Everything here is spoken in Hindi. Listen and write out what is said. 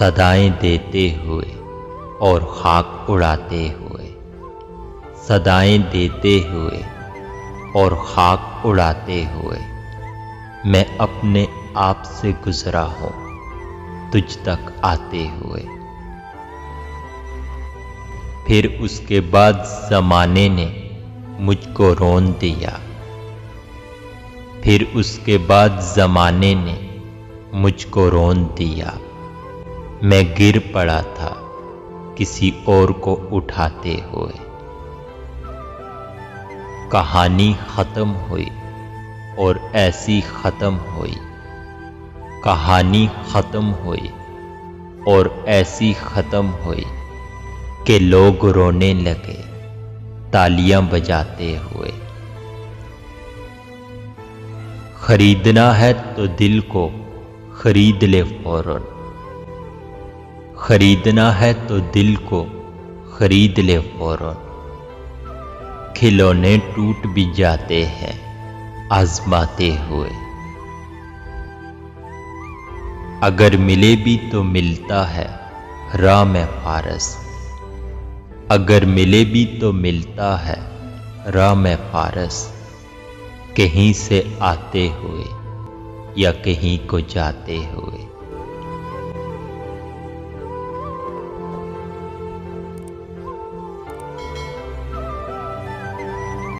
सदाएं देते हुए और खाक उड़ाते हुए, सदाएं देते हुए और खाक उड़ाते हुए मैं अपने आप से गुजरा हूँ तुझ तक आते हुए। फिर उसके बाद ज़माने ने मुझको रोन दिया, फिर उसके बाद ज़माने ने मुझको रोन दिया। मैं गिर पड़ा था किसी और को उठाते हुए। कहानी ख़त्म हुई और ऐसी ख़त्म हुई, कहानी ख़त्म हुई और ऐसी ख़त्म हुई कि लोग रोने लगे तालियां बजाते हुए। खरीदना है तो दिल को खरीद ले फौरन, खरीदना है तो दिल को खरीद ले फौरन। खिलौने टूट भी जाते हैं आजमाते हुए। अगर मिले भी तो मिलता है राह में फारस, अगर मिले भी तो मिलता है राह में फारस। कहीं से आते हुए या कहीं को जाते हुए।